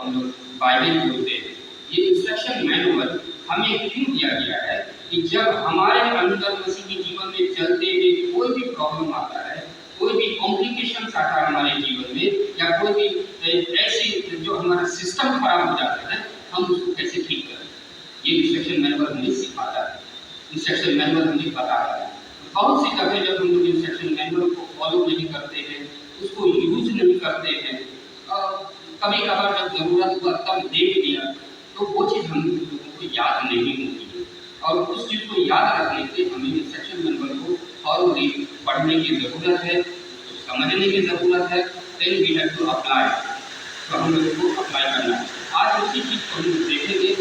हम लोग बाइबल बोलते हैं। ये इंस्ट्रक्शन मैनुअल हमें क्यों दिया गया है कि जब हमारे अंदर मसीह के जीवन में चलते हुए कोई भी प्रॉब्लम आता है, कोई भी कॉम्प्लिकेशन आता है हमारे जीवन में, या कोई भी ऐसी जो हमारा सिस्टम खराब हो जाता है, हम उसको कैसे ठीक करें, ये इंस्ट्रक्शन मैनुअल हमें सिखाता है, इंस्ट्रक्शन मैनुअल हमें बताता है। बहुत सी दफे जब हम लोग इंस्ट्रक्शन मैनुअल को फॉलो नहीं करते हैं, उसको यूज नहीं करते हैं, कभी कभार जब जरूरत हुआ तब देख लिया, तो वो चीज़ हम लोगों को याद नहीं होती है। और उस चीज़ को याद रखने के हमें इंस्ट्रक्शन मैनुअल को फॉरली पढ़ने की ज़रूरत है, उसको समझने की ज़रूरत है, then we have to apply, तो हम लोगों को अप्लाई करना है। आज उसी चीज़ को हम लोग देखेंगे।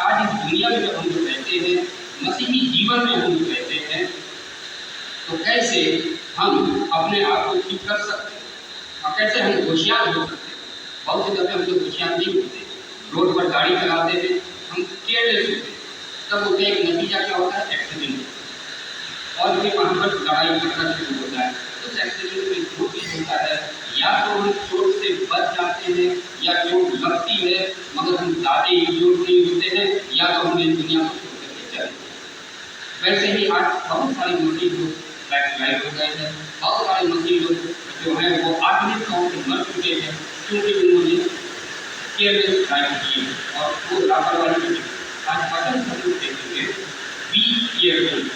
आज इस दुनिया में जब हम लोग रहते हैं, मसीही जीवन में हम लोग रहते हैं, तो कैसे हम अपने आप को ठीक कर सकते हैं और कैसे हम होशियार हो सकते हैं। बहुत से दफे हम लोग होशियार नहीं होते, रोड पर गाड़ी चलाते हैं, हम केयरलेस होते हैं, तब उसका एक नतीजा क्या होता है, एक्सीडेंट, और फिर वहाँ पर लड़ाई झगड़ा शुरू होता है। उस एक्सीडेंट में जो भी होता है, या तो हम चोट से बच जाते हैं या चोट लगती है, मगर हम ज़्यादा इंजोर नहीं होते हैं, या तो हम इस दुनिया को छोड़ करके चले। वैसे ही आज बहुत सारे मसीह लोग बैकस्लाइड हो गए हैं, बहुत सारे मसीह लोग जो हैं वो आधुनिक तौर पर मर चुके हैं, क्योंकि उन्होंने केयरलेस ड्राइव की और वो लापरवाही की। आज वचन हम लोग देखेंगे, बी केयरफुल।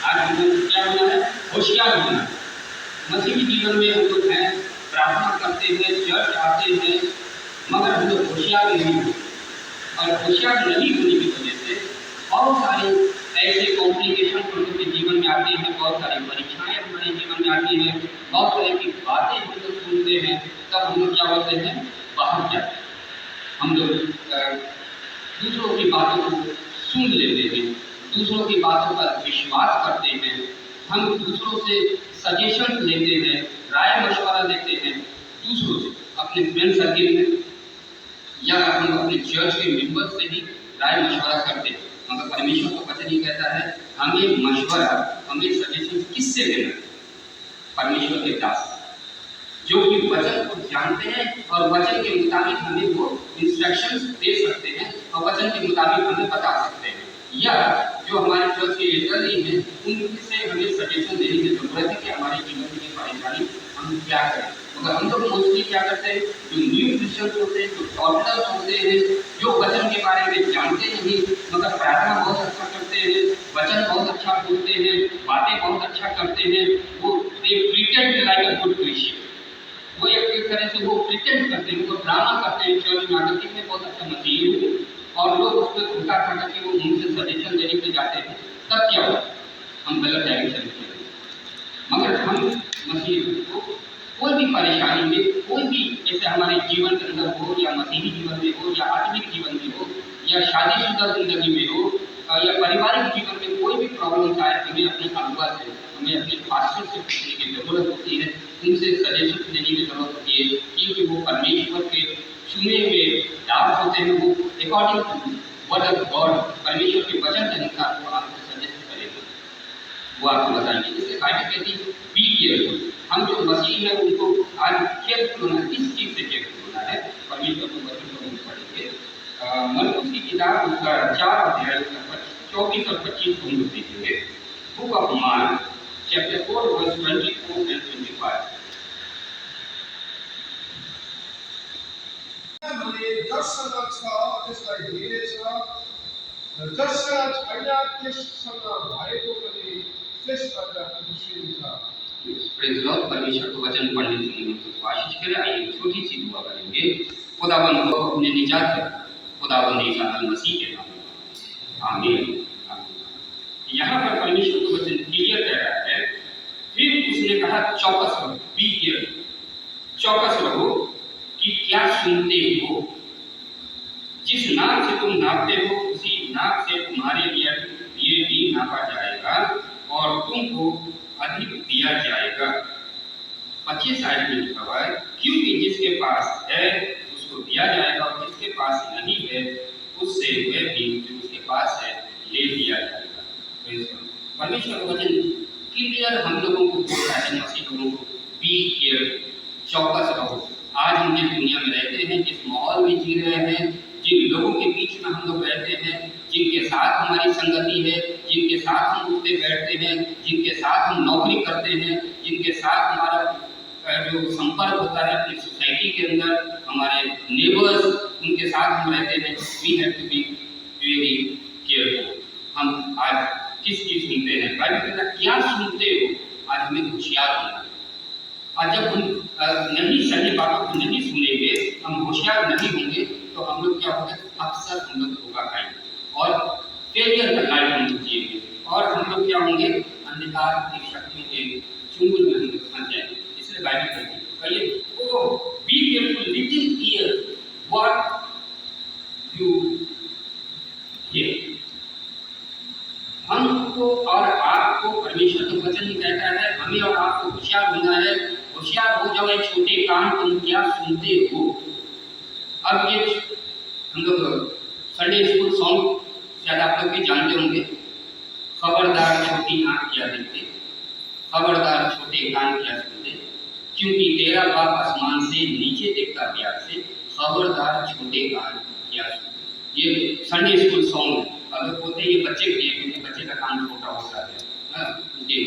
आज हम लोग क्या होना है, होशियार होना है। मसीह के जीवन में हम लोग हैं, प्रार्थना करते हैं, चर्च आते हैं, मगर हम लोग होशियार नहीं होते, और होशियार नहीं होने की वजह से बहुत सारे ऐसे कॉम्प्लिकेशन हम लोग के जीवन में आते हैं, बहुत सारी परीक्षाएं हमारे जीवन में आती हैं, बहुत तरह की बातें हम लोग सुनते हैं, तब हम लोग क्या होते हैं, बाहर जाते हैं। हम लोग दूसरों की बातों को सुन लेते हैं, दूसरों की बातों पर विश्वास करते हैं, हम दूसरों से सजेशन लेते हैं, राय मशवरा लेते हैं, दूसरों से, अपने फ्रेंड सर्किल में या हम अपने चर्च के मेंबर से ही राय मशवरा करते हैं। मगर परमेश्वर को वचन ही कहता है, हमें मशवरा, हमें सजेशन किससे लेना है, परमेश्वर के दास जो कि वचन को जानते हैं और वचन के मुताबिक हमें वो इंस्ट्रक्शंस दे सकते हैं और वचन के मुताबिक हमें बता सकते हैं। या जो हमारे चर्च के एल्डरली हैं, उनसे हमें सजेशन देने की जरूरत है कि हमारे जीवन की परेशानी हम क्या करें। मगर हम लोग मोस्टली क्या करते हैं, जो न्यू क्रिश्चियंस होते हैं, जो टॉटलर्स होते हैं, जो वचन के बारे में जानते नहीं, मगर प्रार्थना बहुत अच्छा करते हैं, वचन बहुत अच्छा बोलते हैं, बातें बहुत अच्छा करते हैं, वो they pretend like a good Christian, वो एक तरह से वो प्रिटेंड करते हैं, वो ड्रामा करते हैं चर्च में आकर के मैं बहुत अच्छा मसीही हूँ, और लोग उस पर धोखा खा करके वो उनसे सजेशन देने के जाते हैं, तब क्या होगा, हम गलत डायरेक्शन में चलेंगे। मगर हम मसीही को कोई भी परेशानी में, कोई भी जैसे हमारे जीवन के अंदर हो, या मसीही जीवन में हो, या आत्मिक जीवन में हो, या शादीशुदा जिंदगी में हो, या पारिवारिक जीवन में कोई भी प्रॉब्लम आए, हमें अपने अगुआ से, हमें अपने पास्टर से पूछने की जरूरत होती है, उनसे सजेशन लेने की जरूरत होती है, क्योंकि वो परमेश्वर के चुने हुए दास होते हैं। वो according to word of God, परमेश्वर के वचन के अनुसार वो आपको सजेस्ट करेंगे, वो आपको बताएंगे। इसलिए बाइबल कहती है बी केयरफुल। हम जो मसीह है उनको आज केयरफुल होना, किस चीज़ से केयरफुल होना है, परमेश्वर के वचन को हम पढ़ेंगे। मरकुस की किताब उसका 4 अध्याय 24 और 25 को हम लोग देखेंगे। Book of Mark chapter 4 verse 24 and 25। दर्शनाचा त्यसलाई हेरेछ र जसका छैन त्यससँग भएको पनि त्यसबाट खुसी हुन्छ। Praise Lord. परमेश्वर को वचन पढ़ने से हम सबको आशीष करें। आइए छोटी सी दुआ करेंगे। खुदावंद को अपने निजात है, खुदावंद ईसा मसीह के नाम में आमीन। यहाँ पर परमेश्वर को वचन क्लियर कह रहा है। फिर उसने कहा चौकस रहो, बी केयरफुल, चौकस रहो कि क्या सुनते हो। जिस नाप से तुम नापते हो उसी नाप से तुम्हारे लिए भी नापा जाएगा और तुमको अधिक दिया जाएगा। 25 आयत में लिखा हुआ है, क्योंकि जिसके पास है उसको दिया जाएगा और जिसके पास नहीं है उससे वह भी जो उसके पास है ले लिया जाएगा। परमेश्वर का वचन क्लियर हम लोगों को बोल रहा है, मसीह लोगों को बी केयरफुल, चौकस रहो। आज हम जिस दुनिया में रहते हैं, जिस माहौल में जी रहे हैं, जिन लोगों के बीच में हम लोग रहते हैं, जिनके साथ हमारी संगति है, जिनके साथ हम उठते बैठते हैं, जिनके साथ हम नौकरी करते हैं, जिनके साथ हमारा जो संपर्क होता है अपनी सोसाइटी के अंदर, हमारे नेबर्स, उनके साथ हम रहते हैं, we have to be very careful. हम आज किस चीज सुनते हैं, बाइबल कहता है क्या सुनते हो, आज हमें होशियार होना है। और जब हम नहीं सही बातों को नहीं सुनेंगे, हम होशियार नहीं होंगे, तो हम लोग क्या होगा, अक्सर हम लोग धोखा खाएंगे और फेलियर का लाइफ हम लोग जिएंगे, और हम लोग क्या होंगे, अंधकार की शक्तियों के चुंगल में हम लोग फंस जाएंगे। इसलिए बाइबल कहती है, कहिए oh be careful, little ear what you hear. हमको और आपको परमेश्वर का वचन ही कहता है, हमें और आपको होशियार होना है। होशियार हो जाओ, एक छोटे काम तुम क्या सुनते हो। अब ये हम लोग संडे स्कूल सॉन्ग शायद आप लोग भी जानते होंगे, खबरदार छोटी आंख क्या देखते, खबरदार छोटे कान क्या सुनते, क्योंकि तेरा बाप आसमान से नीचे देखता प्यार से, खबरदार छोटे कान क्या सुनते। ये संडे स्कूल सॉन्ग है। अगर बोलते ये बच्चे के लिए, क्योंकि बच्चे का कान छोटा होता है, उनकी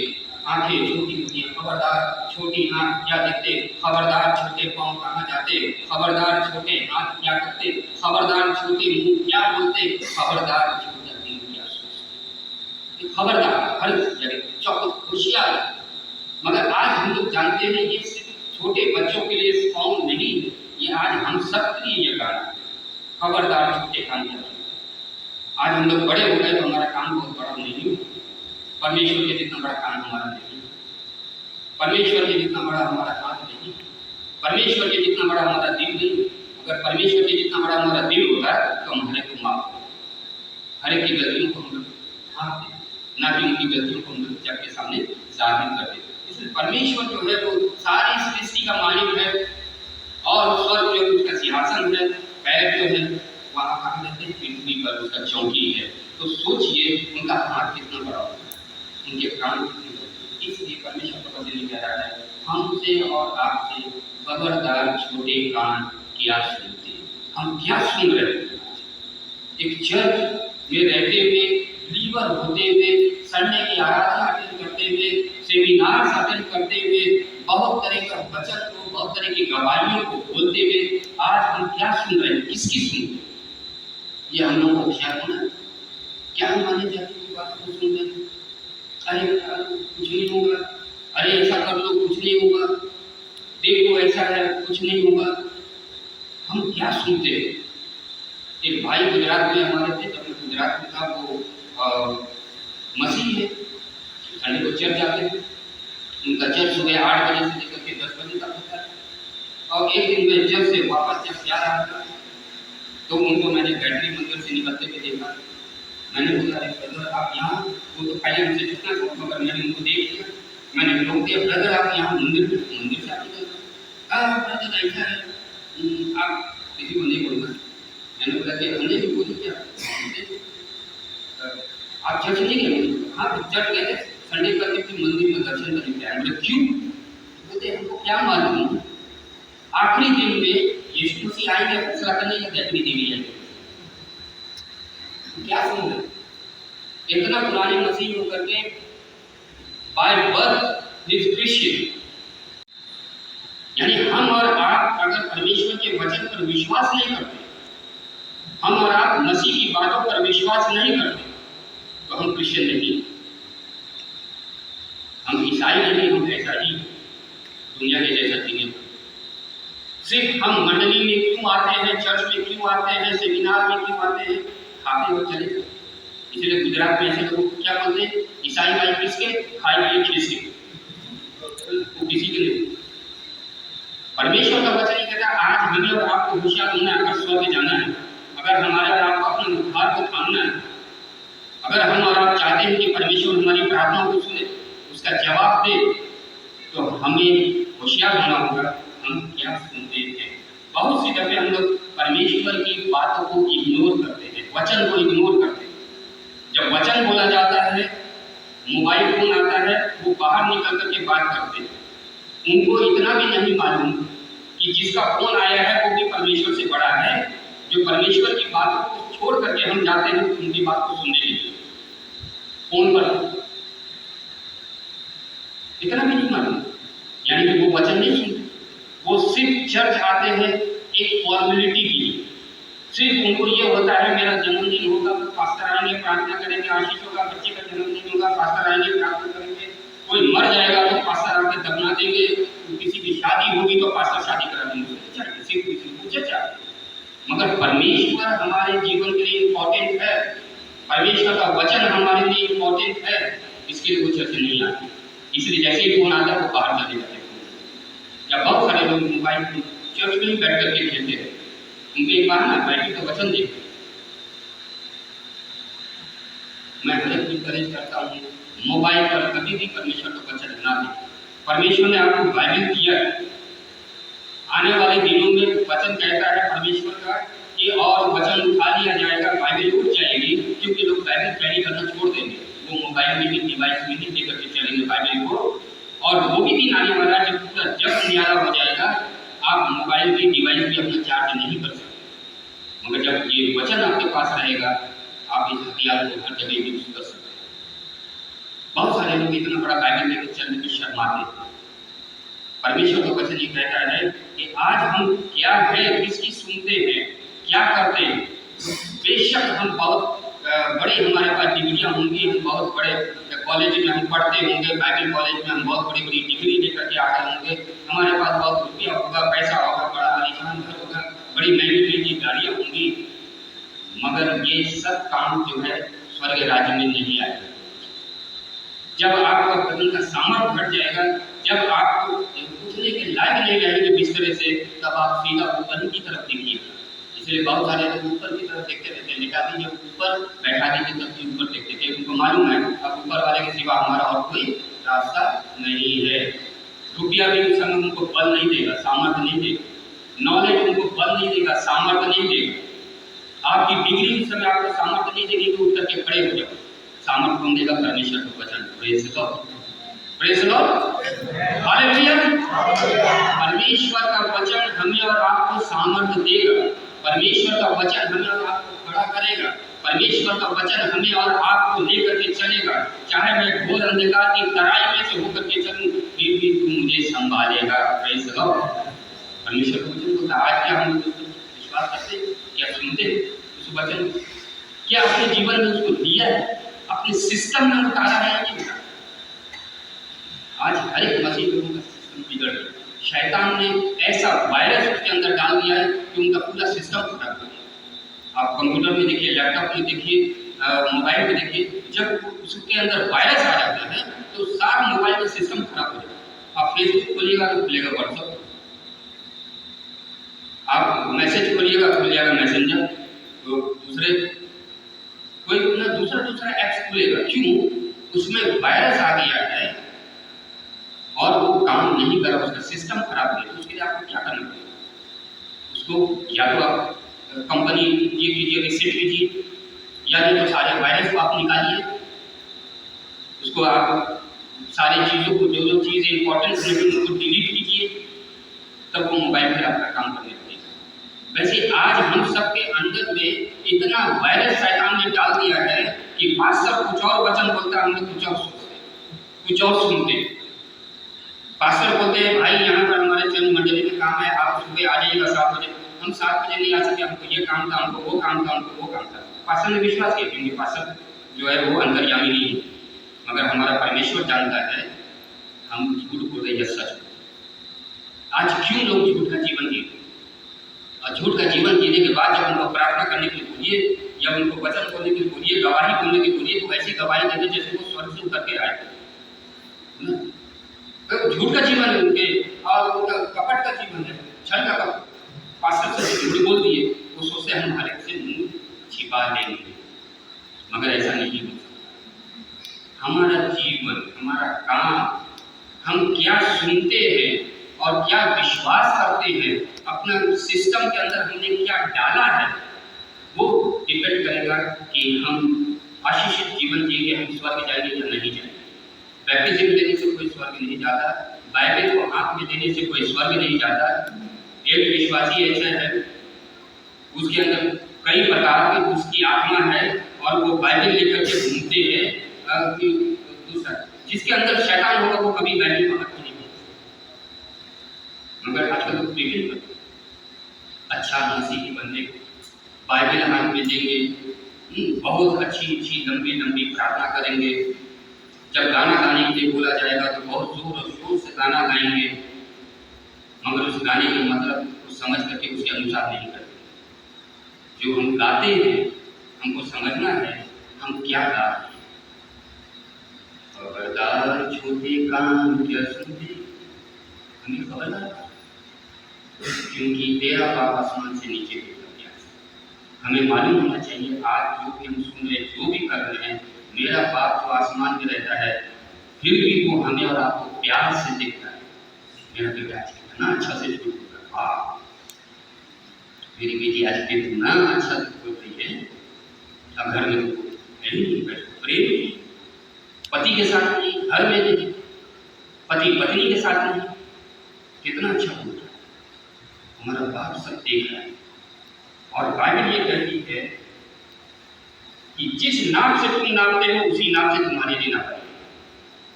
आंखें छोटी होती हैं, खबरदार छोटी आंख क्या देखते, खबरदार छोटे पाँव कहाँ जाते, खबरदार छोटे हाथ क्या करते, खबरदार छोटे मुंह क्या बोलते, खबरदार छोटा दिल क्या सोचते। खबरदार हर जगह चौकस होशियार। मगर आज हम लोग जानते हैं ये सिर्फ छोटे बच्चों के लिए सॉन्ग नहीं, ये आज हम सब के लिए ये गाना, खबरदार छोटे कान क्या। आज हम लोग बड़े हो गए तो हमारा काम बहुत बड़ा नहीं हो, परमेश्वर के जितना बड़ा काम हमारा नहीं, परमेश्वर के जितना बड़ा हमारा हाथ नहीं, परमेश्वर के जितना बड़ा हमारा दिल नहीं। अगर परमेश्वर के जितना बड़ा हमारा दिल होता है तो हम हर एक को माफ करते, हर एक की गलतियों को हम लोग ढांप देते, ना कि उनकी गलतियों को हम लोग जग के सामने जाहिर कर देते। इसलिए परमेश्वर जो है वो सारी सृष्टि का मालिक है, और स्वर्ग जो उसका सिंहासन है, पैर जो है वहाँ कहाँ रहते हैं, पृथ्वी पर उसका चौकी है। तो सोचिए उनका हाथ कितना बड़ा होता है, उनके कान कितने बड़े। इसलिए परमेश्वर का वचन कह रहा है हमसे और आपसे, खबरदार छोटे कान क्या सुनते, हम क्या सुन रहे हैं। एक चर्च में रहते हुए, लीवर होते हुए, संडे की आराधना अटेंड करते हुए, सेमिनार अटेंड करते हुए, बहुत तरह का वचन को, बहुत तरह की गवाहियों को बोलते हुए, आज हम क्या सुन रहे हैं, किसकी सुन रहे हैं। ये हम लोग को होशियार होना है। क्या माने जाति की बात को सुन रहे, अरे कुछ नहीं होगा, अरे ऐसा कर लो कुछ नहीं होगा, देखो ऐसा है कुछ नहीं होगा। हम क्या सुनते हैं। एक भाई गुजरात में हमारे थे, जब मैं गुजरात में था, वो मसीह है, संडे को चर्च जाते थे। उनका चर्च सुबह 8 बजे से लेकर के 10 बजे तक होता है। और एक दिन मैं चर्च से वापस जब जा रहा था तो उनको मैंने बैटरी मंदिर से निकलते हुए देखा। मैंने बोला अरे ब्रदर आप यहाँ, वो तो पहले मुझसे कितना था, मगर मैंने उनको देख लिया, मैंने रोक दिया, ब्रदर आप यहाँ मंदिर से आप निकल, ब्रदर ऐसा है, आप किसी को नहीं बोलना। मैंने बोला कि हमने भी बोली क्या, आप चर्च नहीं गए? हाँ चर्च गए थे, संडे करके फिर मंदिर में दर्शन करने गए। बोले क्यों? बोलते हमको क्या मालूम, आखिरी दिन में यीशु मसीह आएंगे फैसला करने या देखने देवी आएंगे। क्या सुन रहे, इतना पुराने मसीह होकर के बाय बर्थ इज क्रिश्चियन। यानी हम और आप अगर परमेश्वर के वचन पर विश्वास नहीं करते, हम और आप मसीह की बातों पर विश्वास नहीं करते, तो हम क्रिश्चियन नहीं, हम ईसाई नहीं, हम ऐसा ही दुनिया के जैसा जीने। सिर्फ हम मंडली में क्यों आते हैं, चर्च में क्यों आते हैं, सेमिनार में क्यों आते हैं, खाते हुए चले जाते। इसलिए गुजरात में ऐसे लोग क्या बोलते हैं, ईसाई भाई किसके, खाई पिए खींच के, वो किसी के लिए। परमेश्वर का वचन ये कहता है आज हमें और आपको होशियार होना है। अगर स्वर्ग जाना है, अगर हमारे और आपको अपने उद्धार को थामना है, अगर हम और आप चाहते हैं कि परमेश्वर हमारी प्रार्थनाओं को सुने, उसका जवाब दे, तो हमें होशियार होना होगा हम क्या सुनते हैं। बहुत सी दफे हम लोग परमेश्वर की बातों को इग्नोर करते हैं, वचन को इग्नोर करते हैं। जब वचन बोला जाता है, मोबाइल फोन आता है, वो बाहर निकल करके बात करते हैं। उनको इतना भी नहीं मालूम कि कि जिसका फोन आया है वो भी परमेश्वर से बड़ा है, जो परमेश्वर की बातों को छोड़ करके हम जाते हैं उनकी बात को सुनने के लिए फोन पर, इतना भी नहीं मालूम, यानी कि वो वचन नहीं सुनते, वो सिर्फ चर्च आते हैं एक फॉर्मेलिटी के लिए। सिर्फ उनको ये होता है मेरा जन्मदिन होगा तो पास्टर आएंगे प्रार्थना करेंगे, आशीष होगा, बच्चे का जन्मदिन होगा पास्टर आएंगे प्रार्थना करेंगे, कोई मर जाएगा तो पास्टर आके दफना देंगे, किसी की शादी होगी तो पास्टर शादी करा देंगे, सिर्फ किसी को चर्चा। मगर परमेश्वर हमारे जीवन के लिए इम्पोर्टेंट है, परमेश्वर का वचन हमारे लिए इम्पोर्टेंट है, इसके लिए वो चर्चा नहीं आती। इसलिए जैसे ही फोन आता है वो बाहर चले जाते हैं। या बहुत सारे लोग मोबाइल चर्च में ही बैठ करके खेलते हैं, उनके एक बार ना बैठे तो वचन देखे। मैं हर एक इंकरेज करता हूँ मोबाइल पर कभी भी परमेश्वर का वचन ना दे। परमेश्वर ने आपको बाइबल दिया है, आने वाले दिनों में वचन कहता है परमेश्वर का कि और वचन उठा लिया जाएगा, बाइबल उठ जाएगी, क्योंकि लोग बाइबल कैरी करना छोड़ देंगे, वो मोबाइल में ही डिवाइस में ही लेकर के चलेंगे बाइबल को। और वो भी दिन आने वाला है जब पूरा जग न्यारा हो जाएगा, आप मोबाइल की डिवाइस भी अपना चार्ज नहीं कर सकते, मगर जब ये वचन आपके पास रहेगा आप इस हथियार को हर जगह यूज कर सकते हैं। बहुत सारे लोग इतना बड़ा बाइबल लेकर चलने में शर्माते हैं। परमेश्वर का वचन ये कहता है कि आज हम क्या है, किसकी सुनते हैं, क्या करते हैं। बेशक हम बहुत बड़ी हमारे पास डिग्रियां होंगी, हम बहुत बड़े कॉलेज में हम पढ़ते होंगे, बाइबल कॉलेज में हम बहुत बड़ी बड़ी डिग्री लेकर के आते होंगे, हमारे पास बहुत रुपया होगा, पैसा होगा, बड़ा आलीशान घर होगा, बड़ी महंगी महंगी गाड़ियाँ होंगी, मगर ये सब काम जो है स्वर्ग राज्य में नहीं आएगा। जब आपका बदन का सामर्थ्य घट जाएगा, जब आपको उठने के लायक नहीं रहेंगे बिस्तरे से, तब आप सीधा ऊपर की तरफ देखिएगा। इसलिए बहुत सारे लोग ऊपर की तरफ देखते रहते हैं, लिखा दीजिए ऊपर, बैठा दीजिए तब भी ऊपर देखते थे। उनको मालूम है अब ऊपर वाले के सिवा हमारा और कोई रास्ता नहीं है। रुपया भी उस समय उनको बल नहीं देगा, सामर्थ्य नहीं देगा, नॉलेज उनको बल नहीं देगा, सामर्थ्य नहीं देगा, आपकी डिग्री उस समय आपको सामर्थ्य नहीं देगी तो उठ करके खड़े हो जाओ। सामर्थ्य कौन देगा? परमेश्वर का वचन। Praise God, praise God, hallelujah. परमेश्वर का वचन हमें और आपको सामर्थ्य देगा, परमेश्वर का वचन हमें और आपको खड़ा करेगा, परमेश्वर का वचन हमें और आपको लेकर के चलेगा। चाहे मैं घोर अंधकार की तराई में से होकर के चलूं, फिर भी तू मुझे संभालेगा। Praise God. परमेश्वर का वचन को आज क्या हम विश्वास करते, क्या सुनते उस वचन, क्या अपने जीवन में उसको लिया है, अपने सिस्टम में उतारा है कि नहीं? आज हर एक मसीह लोगों का सिस्टम बिगड़ गया। शैतान ने ऐसा वायरस उसके अंदर डाल दिया है कि उनका पूरा सिस्टम खराब हो गया। आप कंप्यूटर में देखिए, लैपटॉप में देखिए, मोबाइल में देखिए, जब उसके अंदर वायरस आ जाता है तो सारा मोबाइल का सिस्टम खराब हो जाता है। आप फेसबुक खोलिएगा तो खुलेगा व्हाट्सएप, आप मैसेज खोलिएगा खुल जाएगा मैसेंजर, तो दूसरे कोई ना दूसरा ऐप्स खुलेगा। क्यों? उसमें वायरस आ गया है और वो काम नहीं कर रहा, उसका सिस्टम खराब है। तो उसके लिए आपको क्या करना पड़ेगा? उसको या तो आप कंपनी ये कीजिए, रिसेट कीजिए, या नहीं तो सारे वायरस को आप निकालिए, उसको आप सारी चीज़ों को जो चीज़ें इंपॉर्टेंट है उनको डिलीट कीजिए, तब वो मोबाइल पर आपका काम करने लगेगा। वैसे आज हम सबके अंदर में इतना वायरस शैतान ने डाल दिया है कि पास्टर कुछ और वचन बोलता है, हम लोग कुछ और सोचते, कुछ और सुनते। पास्टर बोलते हैं भाई यहाँ पर हमारे चंद मंडली में काम है, आप सुबह आ जाइएगा 7 बजे। हम 7 बजे नहीं आ सके, हमको ये काम था, हमको वो काम था, हमको वो काम था। पास्टर ने विश्वास किया क्योंकि पास्टर जो है वो अंतर्यामी नहीं है, मगर हमारा परमेश्वर जानता है हम झूठ बोल रहे या सच। आज क्यों लोग झूठ का जीवन जीते? और झूठ का जीवन जीने के बाद जब उनको प्रार्थना करने के लिए बोलिए या उनको वचन बोलने के लिए बोलिए, गवाही बोलने के लिए बोलिए, तो ऐसी गवाही देते जैसे वो स्वर्ग से उतर के आए। तो झूठ का जीवन है उनके, और उनका कपट का जीवन है, छल का कपट। पास्टर से झूठ बोल दिए, वो सोचते हैं हम हर एक से मुंह छिपा लेंगे, मगर ऐसा नहीं हो सकता। हमारा जीवन, हमारा काम, हम क्या सुनते हैं और क्या विश्वास करते हैं, अपना सिस्टम के अंदर हमने क्या डाला है, वो डिपेंड करेगा कि हम आशीषित जीवन जिएंगे, हम स्वर्ग जाएंगे या नहीं जाएंगे। बैप्टिज्म देने से कोई स्वर्ग नहीं जाता, बाइबल को हाथ में देने से कोई स्वर्ग नहीं जाता, एक विश्वासी ऐसा है, उसके अंदर कई प्रकार की उसकी आत्मा है और वो बाइबल लेकर के घूमते हैं। कि दूसरा जिसके अंदर शैतान होगा वो कभी बाइबल पकड़ के नहीं होगा। मगर आजकल तो प्रेरित करते हैं, अच्छा मसीह के बंदे को बाइबल हाथ में देंगे, बहुत अच्छी अच्छी लंबी लंबी प्रार्थना करेंगे। जब गाना गाने के लिए बोला जाएगा तो बहुत जोर और शोर से गाना गाएंगे, मगर उस गाने का मतलब कुछ समझ करके उसके अनुसार नहीं करते। जो हम गाते हैं हमको समझना है हम क्या गा रहे हैं। खबरदार छोटे कान क्या सुनते, हमें खबरदार, क्योंकि तेरा बाप आसमान से नीचे उतर गया। हमें मालूम होना चाहिए आज जो भी हम सुन रहे, जो भी कर रहे हैं, मेरा बाप जो आसमान में रहता है, फिर भी वो हमें और आपको प्यार से देखता है। मेरा बेटा आज कितना अच्छा से शुरू कर, हाँ मेरी बेटी आज कितना अच्छा से बोल रही है। अब घर में तो प्रेम पति के साथ नहीं, घर में नहीं, पति पत्नी के साथ नहीं, कितना अच्छा बोल रहा है। हमारा बाप सब देख रहा है। और बाइबल ये कहती है कि जिस नाप से तुम नापते हो उसी नाप से तुम्हारे लिए नापा जाएगा।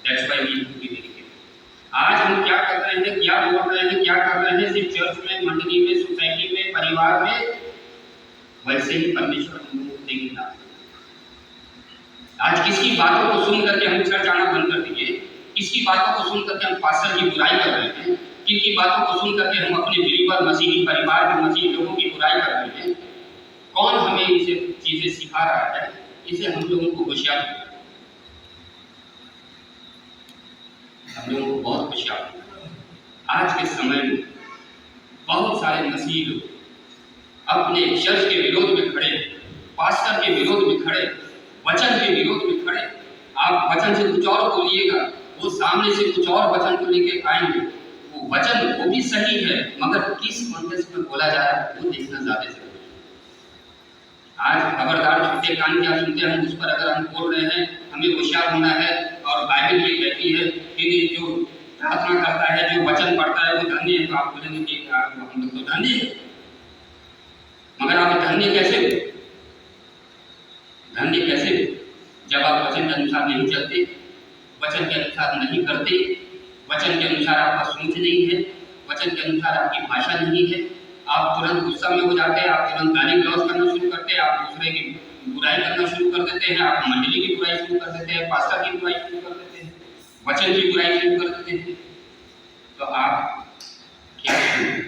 That's why we do it. आज हम क्या कर रहे हैं, क्या बोल रहे हैं, क्या कर रहे हैं, सिर्फ चर्च में, मंडली में, सोसाइटी में, परिवार में, वैसे ही परमेश्वर हम लोगों को देंगे ना। आज किसकी बातों को सुन करके हम चर्च आना बंद कर दिए, किसकी बातों को सुन करके हम पास्टर की बुराई कर रहे हैं, किसकी बातों को सुन करके हम अपने बिलीवर मसीही परिवार के मसीही लोगों की बुराई कर रहे हैं। कौन हमें इसे चीजें सिखा रहा है? इसे हम लोगों को होशियार, हम लोगों को बहुत होशियार। आज के समय में बहुत सारे मसीही लोग अपने चर्च के विरोध में खड़े, पास्टर के विरोध में खड़े, वचन के विरोध में खड़े। आप वचन से कुछ और बोलिएगा, वो सामने से कुछ और वचन को लेके आएंगे। वो वचन वो भी सही है, मगर किस कॉन्टेक्स्ट में बोला जा रहा है वो देखना ज्यादा जरूरी है। आज खबरदार छोटे कान क्या सुनते हैं, उस पर अगर हम बोल रहे हैं, हमें होशियार होना है। और बाइबल ये कहती है कि जो प्रार्थना करता है, जो वचन पढ़ता है, वो धन्य है। तो आप बोलेंगे कि हम लोग तो धन्य है, मगर आप धन्य कैसे हो? धन्य कैसे हो जब आप वचन के अनुसार नहीं चलते, वचन के अनुसार नहीं करते, वचन के अनुसार आपका सोच नहीं है, वचन के अनुसार आपकी भाषा नहीं है। आप तुरंत गुस्सा में हो जाते हैं, आप तुरंत गाली गलौज करना शुरू करते हैं, आप दूसरे की बुराई करना शुरू कर देते हैं, आप मंडली की बुराई शुरू कर देते हैं, पास्टर की बुराई शुरू कर देते हैं, वचन की बुराई शुरू कर देते हैं। तो आप क्या करें?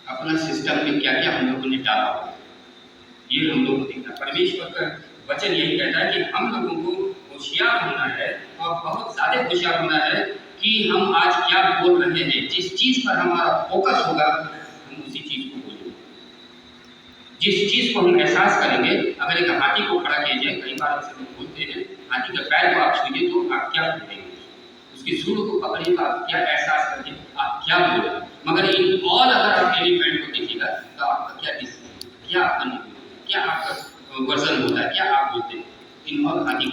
अपना सिस्टम में क्या क्या हम लोगों ने डाला हुआ है, ये हम लोगों को देखना। परमेश्वर का वचन यही कहता है कि हम लोगों को होशियार होना है, और बहुत ज्यादा होशियार होना है कि हम आज क्या बोल रहे हैं। जिस चीज पर हमारा फोकस होगा हम उसी चीज को बोलेंगे। जिस चीज को हम एहसास करेंगे, अगर एक हाथी को खड़ा किया जाए, कई बार ऐसे लोग बोलते हैं, हाथी का पैर को आप छूइए तो आप क्या बोलेंगे, उसकी सूंड को पकड़िए तो आप क्या एहसास करेंगे, आप क्या बोलेंगे। मगर इन ऑल अगर आप एलिफेंट को देखिएगा तो आपका क्या डिसीजन, क्या आपका नहीं, क्या आपका वर्जन होता है, क्या आप बोलते हैं। इन ऑल हाथी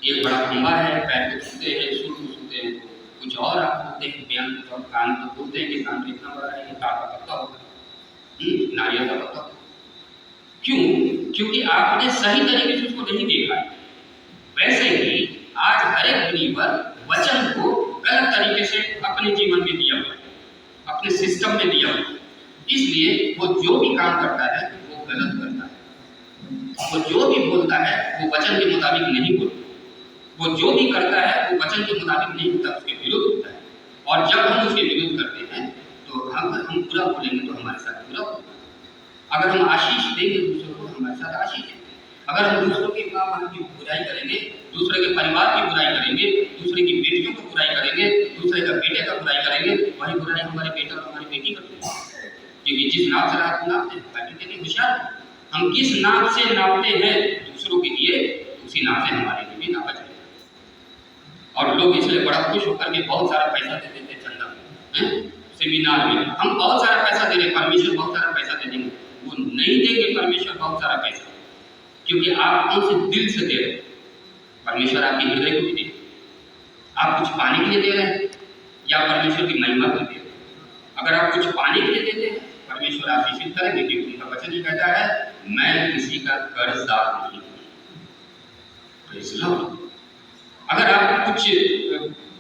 एक बड़ा खंबा है, पैर को छूते हैं, सूंड को छूते हैं, तो कुछ और आप बोलते हैं, बयान कुछ और। कान को बोलते हैं कि कान तो इतना बड़ा है, ये ताड़ का पत्ता होता है, नारियल का पत्ता। क्यों? क्योंकि आपने सही तरीके से उसको नहीं देखा है। वैसे ही आज हर एक बिलीवर वचन को गलत तरीके से अपने जीवन में दिया हुआ है, अपने सिस्टम में दिया हुआ है। इसलिए वो जो भी काम करता है वो गलत करता है। वो जो भी बोलता है वो वचन के मुताबिक नहीं बोलता। वो जो भी करता है वो वचन के मुताबिक नहीं होता, उसके विरुद्ध होता है। और जब हम उसके विरुद्ध करते हैं तो अगर हम बुरा बोलेंगे तो हमारे साथ बुरा होगा, अगर हम आशीष देंगे दूसरों को हमारे साथ आशीष है, अगर हम दूसरों के काम की बुराई करेंगे, दूसरे के परिवार की बुराई करेंगे, दूसरे की बेटियों की बुराई करेंगे, दूसरे का बेटे का बुराई करेंगे, वही बुराई हमारे बेटा और हमारी बेटी करते हैं। क्योंकि जिस नाप से आप नापते हैं, बाइबल कहती है होशियार, हम किस नाप से नापते हैं दूसरों के लिए, उसी नाप से हमारे लिए भी नापा जाएगा। और लोग इसलिए बड़ा खुश होकर के बहुत सारा पैसा दे देते हैं चंदा सेमिनार में। हम बहुत सारा पैसा दे रहे, परमेश्वर बहुत सारा पैसा दे देंगे, वो नहीं देंगे परमेश्वर बहुत सारा पैसा, क्योंकि आप उनसे दिल से दे रहे हैं। परमेश्वर आपके हृदय को भी दे, आप कुछ पाने के लिए दे रहे हैं, या परमेश्वर की महिमा करते हैं। अगर आप कुछ पाने के लिए देते हैं, परमेश्वर आशीषित करेंगे, क्योंकि उनका वचन ही कहता है मैं किसी का कर्जदार नहीं हूं। अगर आप कुछ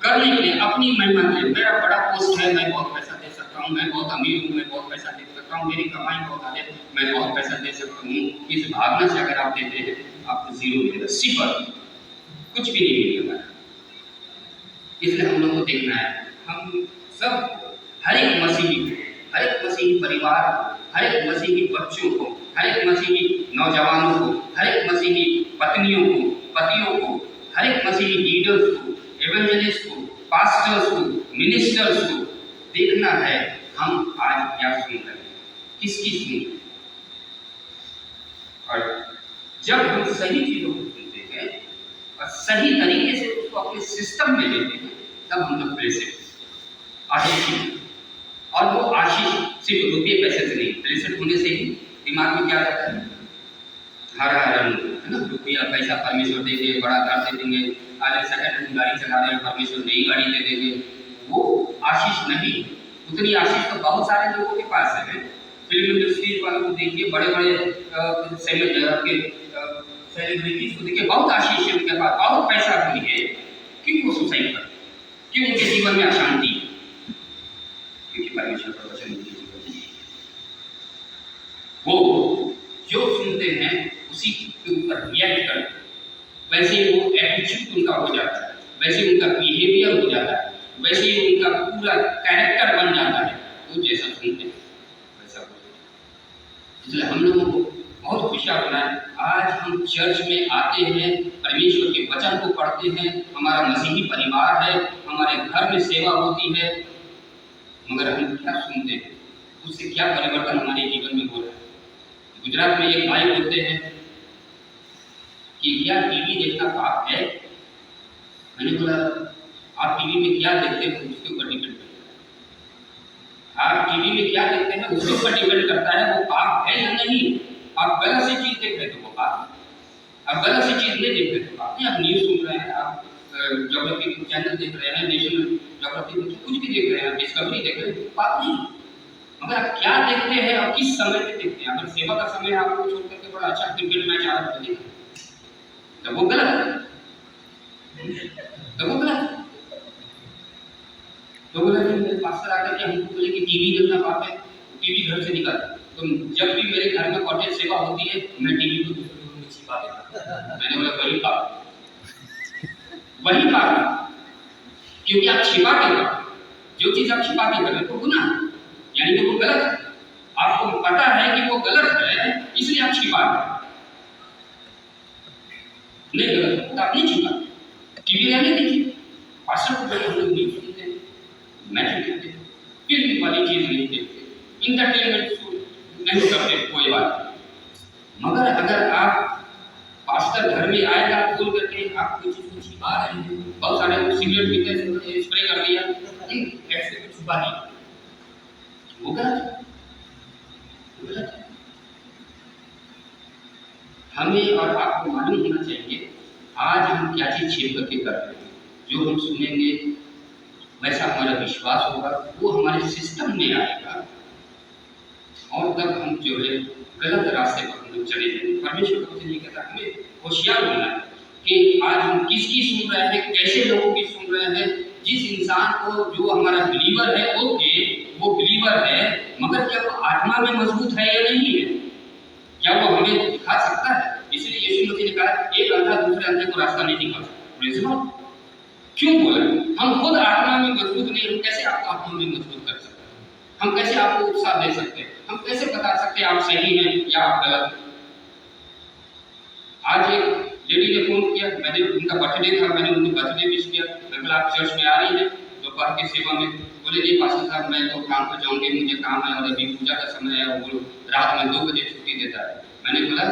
करने के लिए, अपनी महिमा के लिए, मेरा बड़ा पोस्ट है, मैं बहुत पैसा दे सकता हूँ, मैं बहुत अमीर हूँ, मैं बहुत पैसा दे सकता हूँ, मेरी कमाई बहुत है, मैं बहुत पैसा दे सकता हूँ, इस भावना से अगर आप देते हैं, आपको जीरो मिलेगा, सिफर, कुछ भी नहीं मिलेगा। इसलिए हम लोग को देखना है, हम सब हर एक मसीही परिवार को, हर एक मसीही बच्चों को, हर एक मसीही नौजवानों को, हर एक मसीही पत्नियों को, पतियों को, हर एक मसीही लीडर्स को, एवेंजलिस्ट को, पास्टर्स को, मिनिस्टर्स को देखना है हम आज क्या सुन रहे हैं, किसकी सुन रहे हैं। और जब हम सही चीजों को सुनते हैं और सही तरीके से उसको अपने सिस्टम में लेते हैं, तब हम लोग ब्लेसेड, आशीषित। और वो आशीष सिर्फ रुपये पैसे से नहीं, ब्लेसेड होने से ही दिमाग में क्या रहता है, हरा रंग है ना, रुपया पैसा परमेश्वर देंगे, बड़ा घर दे देंगे, आज सेकंड हैंड गाड़ी चला रहे हैं, परमेश्वर नई गाड़ी दे देंगे, वो आशीष नहीं। उतनी आशीष तो बहुत सारे लोगों के पास है। फिल्म इंडस्ट्री वालों को देखिए, बड़े बड़े सेलिब्रिटीज को देखिए, बहुत आशीष है उनके पास, बहुत पैसा भी है, क्यों वो सुसाइड करते, क्यों उनके जीवन में अशांति, क्योंकि परमेश्वर का वचन उनके जीवन में वो जो सुनते हैं उसी के ऊपर रिएक्ट करते हैं, वैसे ही वो एटीट्यूड उनका हो जाता है, वैसे ही उनका बिहेवियर हो जाता है, वैसे ही उनका पूरा कैरेक्टर बन जाता है, वो जैसा सुनते हैं वैसा होता है। इसलिए हम लोगों को बहुत होशियार होना है। आज हम चर्च में आते हैं, परमेश्वर के वचन को पढ़ते हैं, हमारा मसीही परिवार है, हमारे घर में सेवा होती है, मगर हम क्या सुनते हैं, उससे क्या परिवर्तन हमारे जीवन में हो रहा है। गुजरात में एक भाई बोलते हैं कि क्या टीवी देखना पाप है? मैंने बोला आप टीवी में क्या देखते हैं उसके ऊपर डिपेंड करता है। आप टीवी में क्या देखते हैं उसके ऊपर डिपेंड करता है वो पाप है या नहीं। आप गलत सी चीज देख रहे तो वो पाप, आप गलत सी चीज नहीं देख रहे तो पाप नहीं। आप न्यूज सुन रहे हैं, आप ज्योग्राफी चैनल देख रहे हैं, नेशनल ज्योग्राफी कुछ भी देख रहे हैं, डिस्कवरी देख रहे हैं, पाप नहीं। मगर आप क्या देखते हैं और किस समय में देखते हैं। अगर सेवा का समय आपको छोड़ करके बड़ा अच्छा क्रिकेट मैच आ रहा है तो वो गलत है, तो वो गलत है। तो बोला कि मेरे पास्टर आकर के हमको बोले कि टीवी देखना पाप है, टीवी घर से निकाल। तो जब भी मेरे घर में कॉटेज सेवा होती है मैं टीवी को दूसरे रूम में छिपा देता। मैंने बोला वही पाप, वही पाप, क्योंकि आप छिपा के कर, जो चीज आप छिपा के कर रहे हो गुनाह, यानी कि वो गलत है। आपको पता है कि वो गलत है, इसलिए आप छिपा रहे। नहीं गलत है तो आप नहीं छिपा, टीवी रहने दीजिए। पास्टर को हम लोग नहीं सुनते हैं, मैच नहीं देखते, फिल्म वाली चीज नहीं देखते, इंटरटेनमेंट नहीं करते, कोई बात नहीं। मगर अगर आप पास्टर घर में आएगा बोल करके आप कुछ छिपा रहे हैं, बहुत सारे लोग सिगरेट पीते स्प्रे कर दिया, ऐसे कुछ छुपा दिया, वो गलत है। हमें और आपको मालूम होना चाहिए आज हम क्या चीज छिप करके कर रहे हैं। जो हम सुनेंगे वैसा हमारा विश्वास होगा, वो हमारे सिस्टम में आएगा और तब हम जो है गलत रास्ते पर हम लोग चले जाएंगे। परमेश्वर का वचन ये कहता है हमें होशियार होना है कि आज हम किसकी सुन रहे हैं, कैसे लोगों की सुन रहे हैं। जिस इंसान को जो हमारा बिलीवर है, ओके वो बिलीवर है, मगर क्या वो आत्मा में मजबूत है या नहीं है, क्या वो हमें दिखा सकता है? इसलिए यीशु मसीह ने कहा एक अंधा दूसरे अंधे को रास्ता नहीं दिखा सकता। क्यों बोला? हम खुद आत्मा में मजबूत नहीं, हम कैसे आपको आत्मा में मजबूत कर सकते हैं? हम कैसे आपको उत्साह दे सकते हैं? हम कैसे बता सकते हैं आप सही हैं या आप गलत हैं? आज एक लेडी ने फोन किया, मैंने उनका बर्थडे था, मैंने उनकी बर्थडे विश किया। मैं बोला आप चर्च में आ रही हैं दोपहर की सेवा में? बोले नहीं पास्टर साहब मैं तो काम पर जाऊंगी, मुझे काम है और अभी पूजा का समय है और वो रात में 2 बजे छुट्टी देता है। मैंने बोला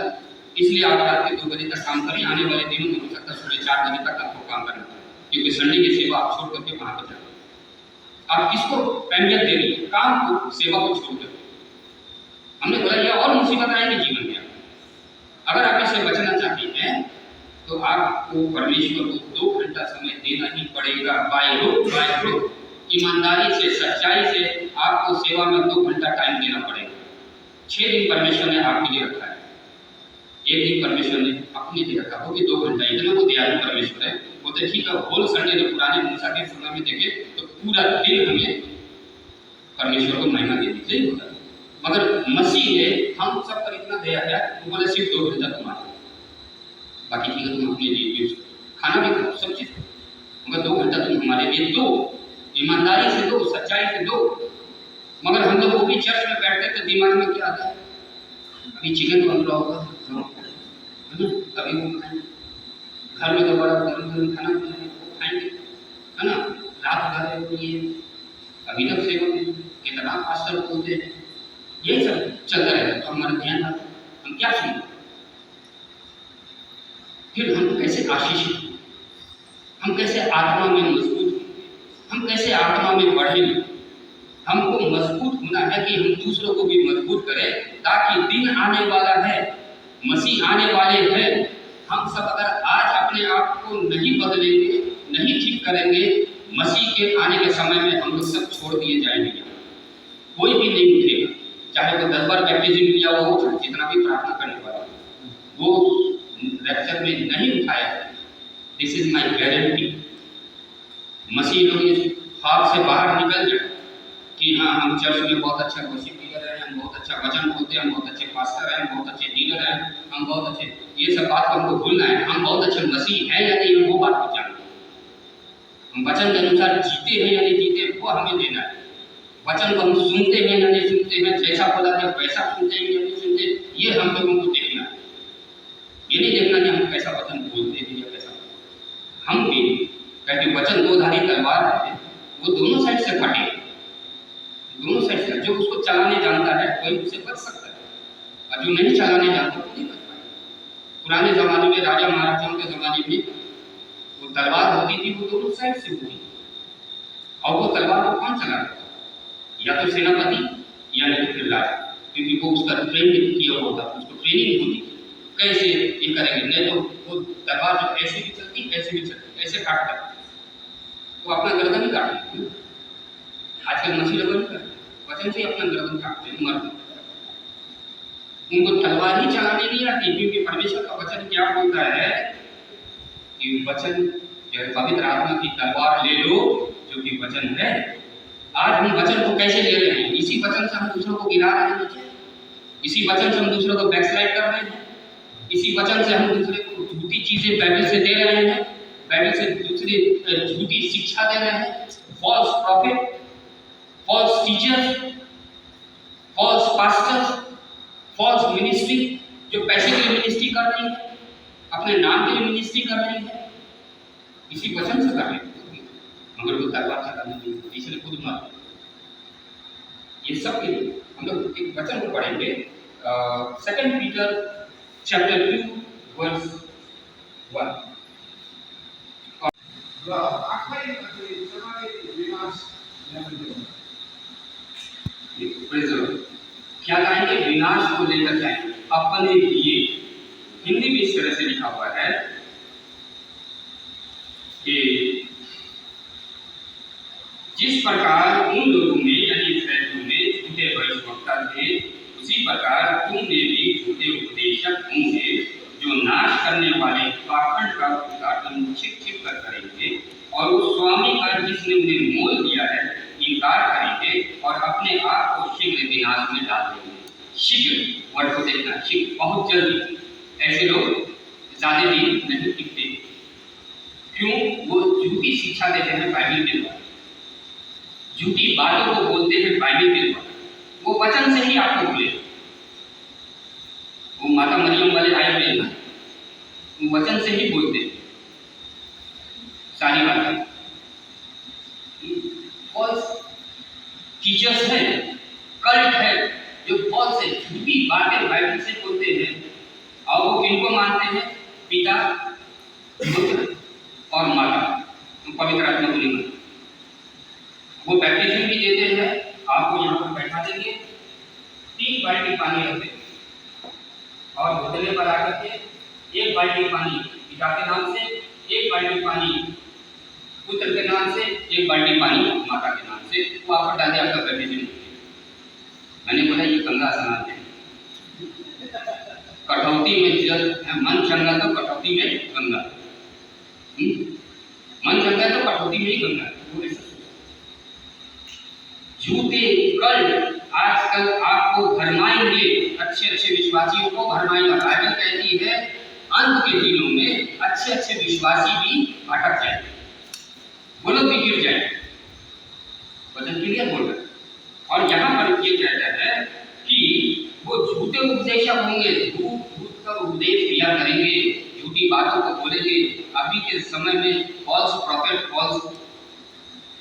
इसलिए आप रात के 2 बजे तक काम करिए, आने वाले दिनों में हो सकता है सुबह 4 बजे तक आपको काम करना है, क्योंकि संडे की सेवा आप छोड़ करके वहां पर जाए। आप किसको अहमियत दे रही है? काम को, सेवा को छोड़ कर। हमने बोला ये और मुसीबत आएगी जीवन में। अगर आप इससे बचना चाहते हैं तो आपको परमेश्वर को 2 घंटा समय देना ही पड़ेगा, बाय रूट ईमानदारी से, सच्चाई से आपको सेवा में 2 घंटा टाइम देना पड़ेगा। 6 दिन परमेश्वर ने आपके लिए रखा है, 1 दिन परमेश्वर ने अपने लिए रखा, वो भी 2 घंटा। इतना वो दयालु परमेश्वर है। बोलते ठीक है, होल संडे जो पुराने मूसा के समय में देखे तो पूरा दिन हमें परमेश्वर को महिमा देनी चाहिए होता है। मगर मसीह ने हम सब पर इतना दया है, वो बोले सिर्फ 2 घंटा तुम्हारा, बाकी ठीक है तुम अपने लिए यूज खाना भी खाओ, सब चीज, मगर 2 घंटा तुम हमारे लिए दो, ईमानदारी से दो, सच्चाई से दो। मगर हम लोग वो भी चर्च में बैठते तो दिमाग में क्या आता है, अभी चिकन बन रहा होगा, कभी वो खाएंगे, घर में तो बड़ा गरम गरम खाना खाएंगे, है ना, रात भर ये अभी तक सेवा में कितना पास्टर बोलते हैं, यही सब चलता रहता है। तो हमारा ध्यान आता है, हम क्या सुनते, फिर हम कैसे आशीषित, हम कैसे आत्मा में मजबूत, हम कैसे आत्मा में बढ़ेंगे। हमको मजबूत होना है कि हम दूसरों को भी मजबूत करें, ताकि दिन आने वाला है, मसीह आने वाले हैं। हम सब अगर आज अपने आप को नहीं बदलेंगे, नहीं ठीक करेंगे, मसीह के आने के समय में हम लोग सब छोड़ दिए जाएंगे। कोई भी नहीं उठेगा, चाहे वो 10 बार बैप्टिज्म लिया हो, जितना भी प्रार्थना करने वाला, वो रैप्चर में नहीं उठाया। This is my guarantee. मसीह लोग इस ख्वाब से बाहर निकल जाए कि हाँ हम चर्च में बहुत अच्छा वर्शिप लीडर हैं, हम बहुत अच्छा वचन बोलते हैं, हम बहुत अच्छे पास्टर हैं, हम बहुत अच्छे लीडर हैं, हम बहुत अच्छे, ये सब बात को हमको भूलना है। हम बहुत अच्छे मसीह हैं या नहीं, हम वो बात को जानना है। हम वचन के अनुसार जीते हैं या नहीं जीते, वो हमें देना है। वचन को हम सुनते हैं या नहीं सुनते हैं, जैसा बोला है वैसा सुनते हैं या नहीं सुनते, ये हम लोगों को देखना है। ये नहीं देखना कि हम कैसा वचन बोलते हैं या कैसा, हम भी कहते वचन 2 धारी तलवार है, वो दोनों साइड से फटे, दोनों साइड से। जो उसको चलाने जानता है वही उससे बच सकता है, और जो नहीं चलाने जानता वो नहीं बच पाएगा। पुराने जमाने में राजा महाराजाओं के जमाने में वो तलवार होती थी, वो दोनों साइड से होती, और वो तलवार को कौन चला रहा था, या तो सेनापति या नहीं फिर राजा, क्योंकि वो उसका ट्रेनिंग किया होता, उसको ट्रेनिंग होती कैसे ये करेंगे। नहीं तो वो तलवार जो ऐसे भी चलती, ऐसे भी चलती, ऐसे काटता, वो अपना गर्दन ही काटते। आजकल मसीह लोग नहीं करते, वचन से अपना गर्दन काटते हैं, मरते। उनको तलवार ही चलाने नहीं आती, क्योंकि परमेश्वर का वचन क्या बोलता है कि वचन, पवित्र आत्मा की तलवार ले लो जो कि वचन है। आज हम वचन को कैसे ले रहे हैं, इसी वचन से हम दूसरों को गिरा रहे हैं, इसी वचन से हम दूसरों को बैकस्लाइड कर रहे हैं, इसी वचन से हम दूसरे को झूठी चीजें बाइबल से दे रहे हैं, बाइबल से दूसरी झूठी शिक्षा दे रहे हैं। False prophet, false teachers, false pastors, false ministry, जो पैसे के लिए मिनिस्ट्री कर रही है, अपने नाम के लिए मिनिस्ट्री कर रही है, इसी वचन से कर रही है, मगर वो तलवार चलाने नहीं, इसलिए खुद मत। ये सब के लिए हम लोग एक वचन को पढ़ेंगे, 2 पीटर चैप्टर 2 वर्स 1। क्या कहेंगे, विनाश को लेकर जाएंगे अपने लिए। हिंदी में इस तरह से लिखा हुआ है कि जिस प्रकार उन लोगों में यानी इस्राएलियों में झूठे भविष्यवक्ता थे, उसी प्रकार तुम में भी झूठे उपदेशक होंगे, जो नाश करने वाले पाखंड का उद्घाटन छिप छिप कर करेंगे, और उस स्वामी का जिसने उन्हें मोल दिया है इनकार करेंगे, और अपने आप को शीघ्र विनाश में डाल देंगे। शीघ्र वर्ड को देखना, शीघ्र, बहुत जल्दी। ऐसे लोग ज्यादा दिन नहीं टिकते। क्यों? वो झूठी शिक्षा देते हैं बाइबल के द्वारा, झूठी बातों को बोलते हैं बाइबल के द्वारा, वो वचन से ही आपको बोले। वो माता मरियम वाले आए हुए हैं, वो वचन से ही बोलते हैं सारी बातें। फॉल्स टीचर्स हैं, कल्ट है, जो फॉल्स है, झूठी बातें बाइबल से बोलते हैं, और वो किनको मानते हैं? पिता, पुत्र और माता, पवित्र आत्मा को नहीं मानते। वो बैप्टिज्म भी देते हैं, आपको यहाँ पर बैठा देंगे, 3 बाल्टी पानी रखते हैं, और घुटने पर आकर के 1 बाल्टी पानी पिता के नाम से, 1 बाल्टी पानी पुत्र के नाम से, एक बाल्टी पानी माता के नाम से, वो आप डाल दे, आपका बैप्टिज्म। मैंने बोला ये गंगा स्नान है, कटौती में जल, मन चंगा तो कटौती में गंगा, मन चंगा तो कटौती में ही गंगा। झूठे कल आजकल आपको भरमाएंगे, अच्छे अच्छे विश्वासियों को भरमाएंगे। बाइबल कहती है अंत के दिनों में अच्छे अच्छे विश्वासी भी भटक जाएंगे, वो लोग भी गिर जाएंगे। वचन क्लियर बोल रहा है। और यहाँ पर ये कहता है कि वो झूठे उपदेशक होंगे, झूठ का उपदेश दिया करेंगे, झूठी बातों को बोलेंगे। अभी के समय में फॉल्स प्रॉफिट, फॉल्स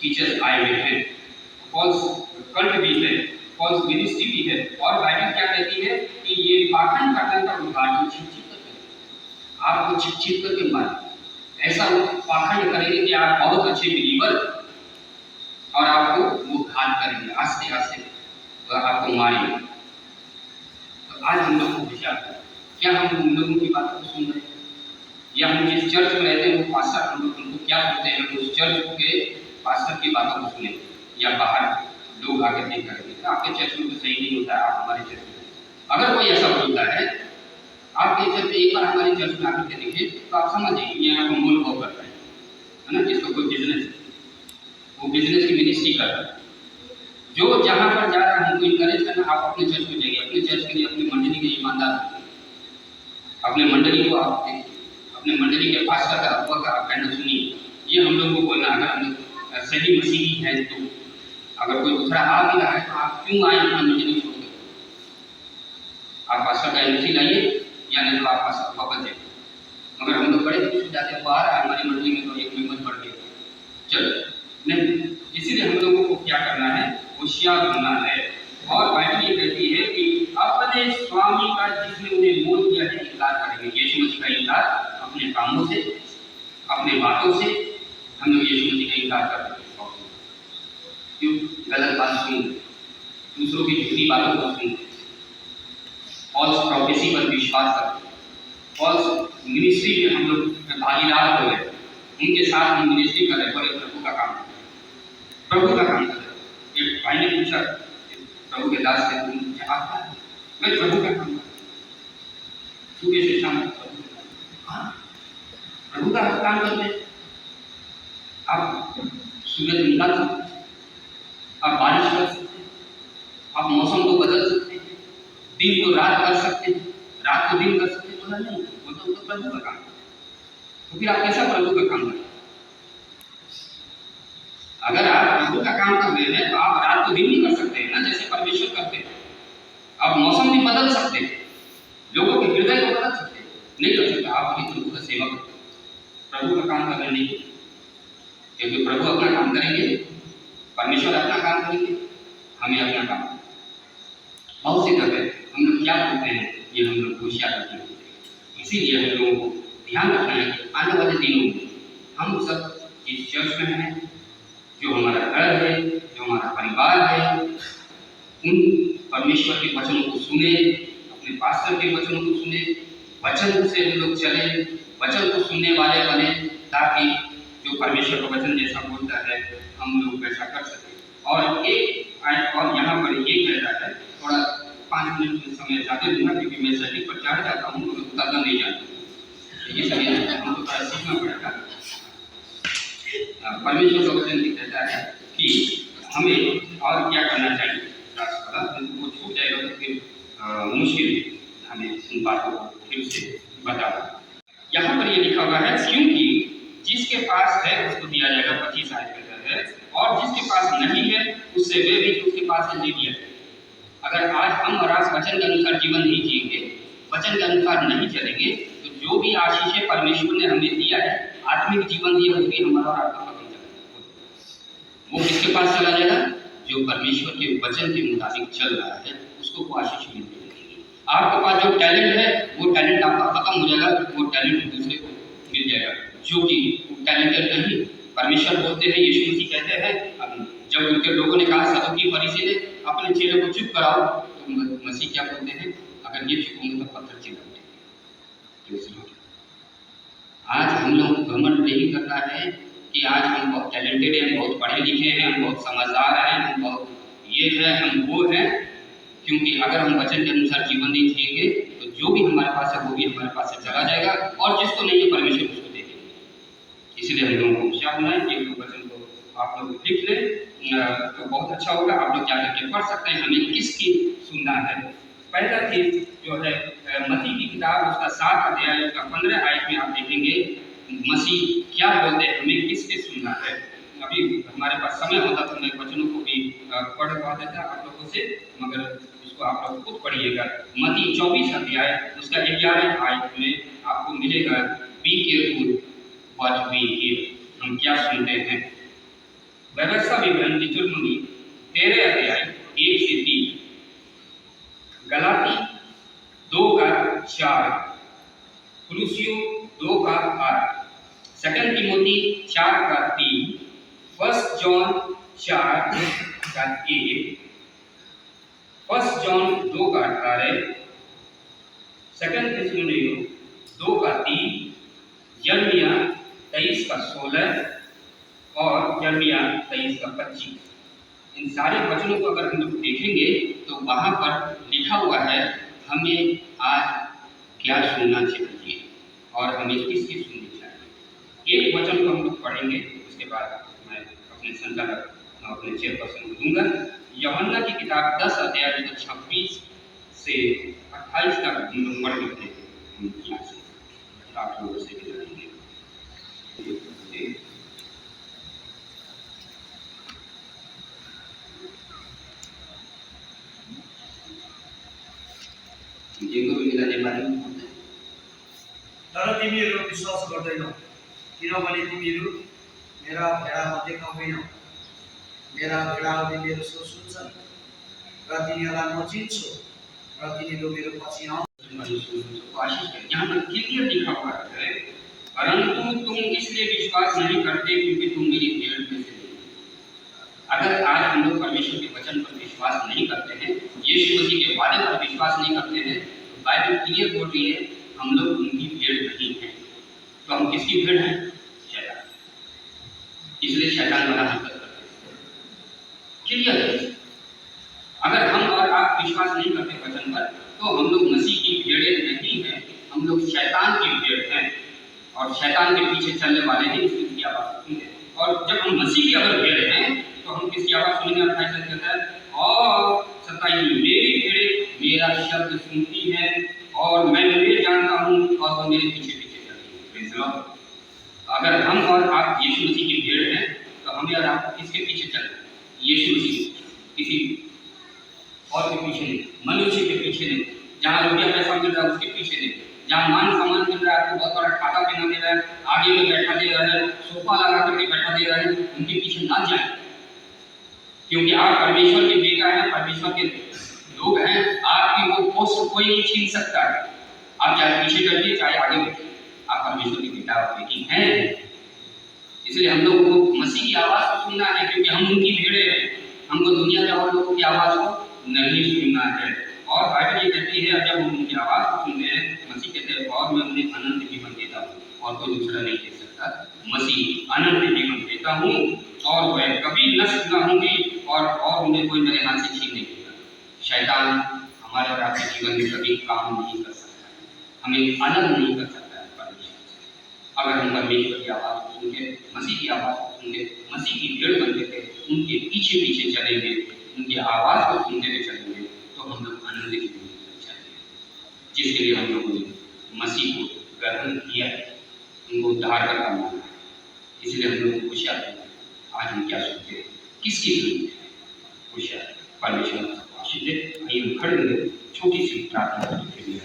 टीचर्स आए हुए हैं, फॉल्स कल्ट भी है, फॉल्स मिनिस्ट्री भी है। और बाइबल क्या कहती है कि ये पाखंड करने का उद्घाटन छिप-छिप करके आपको छिप-छिप करके मारे। ऐसा पाखंड करेंगे कि आप बहुत अच्छे बिलीवर, और आपको वो घात करेंगे, आस्ते आस्ते आपको मारेंगे। तो आज हम लोग को विचार करें, क्या हम उन लोगों की बातों को सुन रहे हैं, या हम जिस चर्च में रहते हैं वो पास्टर हम लोग उनको क्या बोलते हैं, हम उस चर्च के पास्टर की बातों को सुने, या बाहर लोग आकर देख करेंगे तो आपके चर्च में तो सही नहीं होता है, आप हमारे चर्च में। अगर कोई ऐसा बोलता है आपके चर्च में, एक बार हमारे चर्च में आकर के देखिए तो आप समझ जाइए यहाँ को मोल भाव करता है ना, जिसको कोई बिजनेस, वो बिजनेस की मिनिस्ट्री कर रहा है। जो जहाँ पर जा रहा है हमको इनकरेज करना, आप अपने चर्च में जाइए, अपने चर्च के लिए अपनी मंडली के ईमानदार होइए, अपने मंडली को आप देखिए, अपने मंडली के पास्टर का अगुवा का आप कहना सुनिए। ये हम लोग को बोलना, अगर हम लोग सही मसीही है तो। अगर कोई दूसरा आ भी रहा है तो आप क्यों आए अपना मंडली छोड़कर, आप पास्टर का एनसी लाइए, या नहीं तो आप पास्टर वापस जाइए। मगर हम लोग बड़े खुश हो जाते हैं, वो आ रहा है हमारी मंडली में तो एक मेंबर बढ़ गया, चलो नहीं। इसीलिए हम लोगों को क्या करना है, होशियार होना है। और बाइबल ये कहती है कि अपने स्वामी का जिसने उन्हें मोल दिया है इनकार करेंगे। यीशु मसीह का इनकार अपने कामों से, अपने बातों से हम लोग यीशु मसीह का इनकार कर रहे हैं। क्यों? गलत बात सुन, दूसरों की झूठी बातों को सुन, फॉल्स प्रोफेसी पर विश्वास करते, फॉल्स मिनिस्ट्री में हम लोग भागीदार हो गए, उनके साथ हम मिनिस्ट्री कर रहे हैं, बड़े प्रभु का काम, प्रभु का काम कर रहे हैं। एक भाई ने पूछा प्रभु के दास से, तुम जवाब क्या है? मैं प्रभु का काम कर, सुबह से शाम तक प्रभु का काम। हाँ, प्रभु का काम करते, आप सूरज निकाल सकते, आप बारिश कर सकते हैं, आप मौसम को बदल सकते हैं, दिन को रात कर सकते हैं, रात को दिन कर सकते हैं, बोला नहीं, वो तो प्रभु का काम। तो फिर आप कैसा प्रभु का काम करें? अगर आप प्रभु का काम कर रहे हैं तो आप रात को दिन भी कर सकते हैं ना, जैसे परमेश्वर करते हैं। आप मौसम भी बदल सकते हैं, लोगों के हृदय को बदल सकते हैं, नहीं कर सकते। आप भी प्रभु का सेवा करते हैं, प्रभु का काम कर रहे नहीं, क्योंकि प्रभु अपना काम करेंगे, परमेश्वर अपना काम करेंगे, हमें अपना काम। बहुत सी जगह हम लोग क्या बोलते हैं, ये हम लोग होशियार नहीं होते। इसीलिए हम लोगों को ध्यान रखना है कि आने वाले दिनों में हम सब जिस चर्च में हैं, जो हमारा घर है, जो हमारा परिवार है, उन परमेश्वर के वचनों को सुने, अपने पास्टर के वचनों को सुने, वचन से हम लोग चले, वचन को सुनने वाले बने, ताकि जो परमेश्वर का वचन जैसा बोलता है हम लोग वैसा कर सकें। और एक और यहाँ पर ये कह रहा है, थोड़ा 5 मिनट समय ज़्यादा दूंगा क्योंकि मैं सटीक पर चढ़ जाता हूँ तो उतना नहीं जानता, इसलिए हमको थोड़ा सीखना पड़ेगा। परमेश्वर का वचन कहता है कि हमें और क्या करना चाहिए, वो छूट जाएगा तो फिर मुश्किल हमें इन बातों को फिर से बताना। यहाँ पर ये लिखा हुआ है, क्योंकि जिसके पास है उसको दिया जाएगा, 25 आयत कहता है, और जिसके पास नहीं है उससे वे भी उसके पास से ले लिया जाएगा। अगर आज हम और आप वचन के अनुसार जीवन नहीं जिएंगे, वचन के अनुसार नहीं चलेंगे, तो जो भी आशीषें परमेश्वर ने हमें दिया है, आत्मिक जीवन दिया, वो भी हमारा और आपका पकड़ जाएगा। वो किसके पास चला जाएगा? जो परमेश्वर के वचन के मुताबिक चल रहा है, उसको वो आशीष मिल जाएगी। आपके पास जो टैलेंट है, वो टैलेंट आपका खत्म हो जाएगा, वो टैलेंट दूसरे को मिल जाएगा, जो कि टैलेंटेड नहीं। परमेश्वर बोलते हैं, यीशु मसीह कहते हैं, जब उनके लोगों ने कहा सदूकी फरीसी ने अपने चेले को चुप कराओ, तो मसीह क्या बोलते हैं, अगर ये चुप होंगे तो पत्थर चिल्ला उठेंगे। आज हम लोग घमंड नहीं करना है कि आज हम बहुत टैलेंटेड हैं, बहुत पढ़े लिखे हैं, हम बहुत समझदार हैं, हम बहुत ये है, हम वो हैं, क्योंकि अगर हम वचन के अनुसार जीवन नहीं जिएंगे तो जो भी हमारे पास है वो भी हमारे पास से चला जाएगा, और जिसको नहीं है परमेश्वर उसको दे देंगे। इसलिए हम लोगों को होशियार होना है। एक दो वचन को आप लोग लिख लें तो बहुत अच्छा होगा। आप लोग क्या करके पढ़ सकते हैं, हमें किसकी सुनना है। पहला चीज जो है मत्ती की किताब उसका 7 अध्याय उसका 15 आयत में आप देखेंगे मसीह क्या बोलते हैं, हमें किसके सुनना है। अभी हमारे पास समय होता तो मैं वचनों को भी पढ़वा देता आप लोगों से, मगर इसको आप लोग खुद पढ़िएगा। मत्ती 24 अध्याय उसका 11 आयत में आपको मिलेगा be careful what we hear, हम क्या सुनते हैं। व्यवस्था विवरण डिटरमिनी 13 अध्याय 1 से 3, गलाती 2:4, कुलुसियों 2:8, 2 तिमोथी 4:3, 1 जॉन 4:1, 1 जॉन 2:18, 2 थिस्सलुनीय 2:3, यिर्मयाह 23:16 और यिर्मयाह 23:25। इन सारे वचनों को अगर हम लोग देखेंगे तो वहाँ पर लिखा हुआ है हमें आज क्या सुनना चाहिए और हमें किसकी सुननी चाहिए। एक वचन को हम लोग पढ़ेंगे, उसके बाद मैं अपने संचालक अपने चेयरपर्सन को दूंगा। यूहन्ना की किताब 10 अध्याय 26 से 28 तक हम लोग पढ़ लेते हैं। हम यहाँ से आप लोगों से भी जानेंगे। जिनको भी मिला बारे में बोलते हैं। तर तिमीहरू विश्वास गर्दैनौ, किनभने तिमीहरू मेरा भेडा मध्येका होइनौ। मेरा भेडाहरूले मेरो स्वर सुन्छन् र तिनीहरूलाई म चिन्छु र तिनीहरू मेरो पछि आउँछन्। यहाँ पर क्लियर लिखा हुआ है, परंतु तुम इसलिए विश्वास नहीं करते क्योंकि तुम मेरी भेड़ में से नहीं। अगर आज हम लोग परमेश्वर के वचन पर विश्वास नहीं करते हैं, यीशु मसीह के वादे पर विश्वास नहीं करते हैं, तो बाइबल क्लियर बोल रही है हम लोग उनकी भेड़ नहीं हैं। तो हम किसकी भेड़ हैं? शैतान। इसलिए शैतान वाला हरकत करते हैं। क्लियर है। अगर हम और आप विश्वास नहीं करते वचन पर तो हम लोग मसीह की भेड़ें नहीं हैं, हम लोग शैतान की भेड़ हैं और शैतान के पीछे चलने वाले हैं। इसकी आवाज़ सुनेंगे, और जब हम मसीह की अगर भेड़ हैं तो हम किसकी आवाज़ सुनेंगे? 28 कहता है और 27 मेरी भेड़ें मेरा शब्द सुनती है और मैं उन्हें जानता हूँ और वो मेरे पीछे पीछे चलती है। अगर हम और आप यीशु मसीह की भेड़ हैं तो हमें और आप किसके पीछे चलना है? यीशु मसीह, किसी और के पीछे नहीं, मनुष्य के पीछे नहीं। जहाँ रुपया पैसा मिल रहा है उसके पीछे नहीं, जहाँ मान सम्मान मिल रहा है, आपको बहुत बड़ा खाता पहना दे रहा है, आगे में बैठा दे रहा है, सोफा लगा करके बैठा दे रहा है, उनके पीछे ना जाए। क्योंकि आप परमेश्वर के बेटा हैं, परमेश्वर के लोग हैं, आपकी वो पोस्ट कोई नहीं छीन सकता है। आप चाहे पीछे बैठिए चाहे आगे बैठिए, आप परमेश्वर के बेटा और बेटी हैं। इसलिए हम लोग को मसीह की आवाज़ को सुनना है, क्योंकि हम उनकी भेड़ें हैं। हमको दुनिया के और लोगों की आवाज़ को नहीं सुनना है। और बाइबल ये कहती है जब हम उनकी आवाज़ को सुनते हैं, मसीह कहते हैं और मैं उन्हें अनंत जीवन देता हूँ और कोई दूसरा नहीं दे सकता। मसीह अनंत जीवन देता हूँ और वह कभी नष्ट न होंगी और उन्हें कोई मेरे हाथ से छीन नहीं देगा। शैतान हमारे और आपके जीवन में कभी काम नहीं कर सकता है, हमें अलग नहीं कर सकता है परमेश्वर से। अगर हम परमेश्वर की आवाज़ को सुन के, मसीह की आवाज़ को सुन के, मसीह की भेड़ बन के उनके पीछे पीछे चलेंगे, उनकी आवाज़ को सुनते हुए चलेंगे, तो हम लोग आनंद की जिंदगी चलेंगे, जिसके लिए हम लोगों ने मसीह को ग्रहण किया है, उनको उद्धार का काम माना है। इसलिए हम लोग होशियार हैं। आज हम क्या सुनते हैं, किसकी सुनते हैं? होशियार परमेश्वर आशीष दे। आइए हम खड़े होंगे, छोटी सी प्रार्थना करते हुए